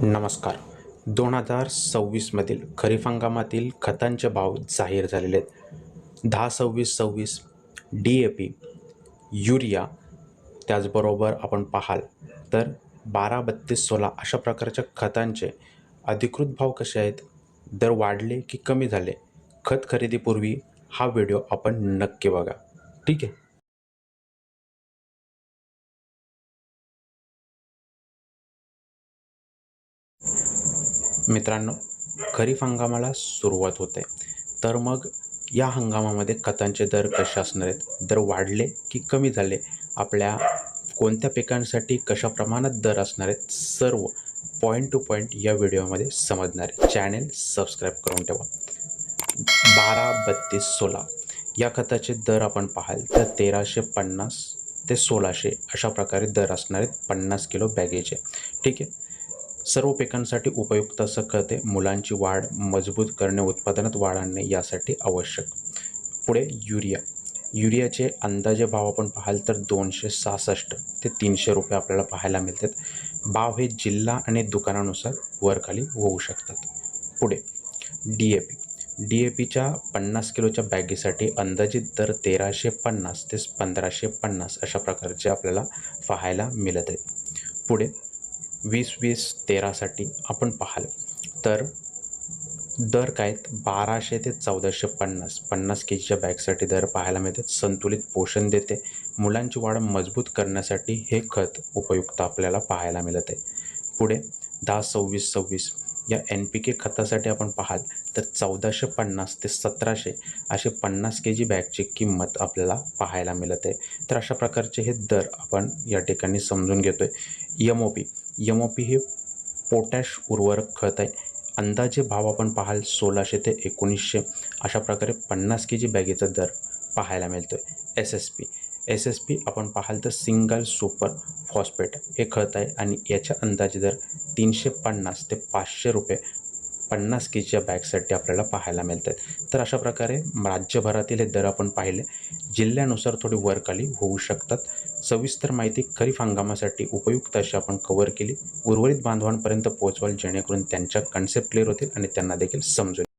नमस्कार. 2026 खरीप हंगामातील खतांचे भाव जाहीर झालेले आहेत. 10-26-26 DAP, युरिया, त्याचबरोबर आपण पाहाल तर 12-32-16 अशा प्रकारच्या खतांचे अधिकृत भाव कसे आहेत, दर वाढले की कमी झाले, खत खरेदीपूर्वी हा व्हिडिओ आपण नक्की बघा. ठीक आहे. मित्रांनो, खरीप हंगामाला सुरुवात होते, तर मग या हंगामामध्ये खतांचे दर कसे असणार आहेत, दर वाढले की कमी झाले, आपल्या कोणत्या पिकांसाठी कशा प्रमाणात दर असणार आहेत, सर्व पॉईंट टू पॉईंट या व्हिडिओमध्ये समजणार आहे. चॅनेल सबस्क्राईब करून ठेवा. 12-32-16 या खताचे दर आपण पाहाल तर 1350 ते 1600 अशा प्रकारे दर असणार आहेत 50 किलो बॅगेचे. ठीक आहे. सर्व पिकांसाठी उपयुक्त असं खत आहे. मुलांची वाढ मजबूत करणे, उत्पादनात वाढ आणणे यासाठी आवश्यक. पुढे युरियाचे अंदाजे भाव आपण पाहाल तर 266 ते 300 रुपये आपल्याला पाहायला मिळतात. भाव हे जिल्हा आणि दुकानानुसार वरखाली होऊ शकतात. पुढे DAPच्या 50 किलोच्या बॅगेसाठी अंदाजित दर 1350 ते 1550 अशा प्रकारचे आपल्याला पाहायला मिळत आहेत. पुढे 20-20-13साठी आपण पाहाल तर दर काय आहेत, 1200 ते 1450 50 केजीच्या बॅगसाठी दर पाहायला मिळतात. संतुलित पोषण देते, मुलांची वाढ मजबूत करण्यासाठी हे खत उपयुक्त आपल्याला पाहायला मिळत आहे. पुढे 10-26-26 या NPK खतासाठी आपण पाहाल तर 1450 ते 1700 असे 50 केजी बॅगची किंमत आपल्याला पाहायला मिळत आहे. तर अशा प्रकारचे हे दर आपण या ठिकाणी समजून घेतोय. MOP हे पोटॅश उर्वरक खत आहे. अंदाजे भाव आपण पाहाल 1600 ते 1900 अशा प्रकारे 50 केजी बॅगेचा दर पाहायला मिळतो आहे. SSP आपण पाहाल तर सिंगल सुपर फॉस्फेट हे खत आहे आणि याच्या अंदाजे दर 350 ते 500 रुपये 50 केजीच्या बॅगसाठी आपल्याला पाहायला मिळतात. तर अशा प्रकारे राज्यभरातील हे दर आपण पाहिले, जिल्ह्यानुसार थोडी वरखाली होऊ शकतात. सविस्तर माहिती खरीप हंगामासाठी उपयुक्त अशी आपण कव्हर केली. उर्वरित बांधवांपर्यंत पोहोचवाल जेणेकरून त्यांच्या कन्सेप्ट क्लिअर होतील आणि त्यांना देखील समजेल.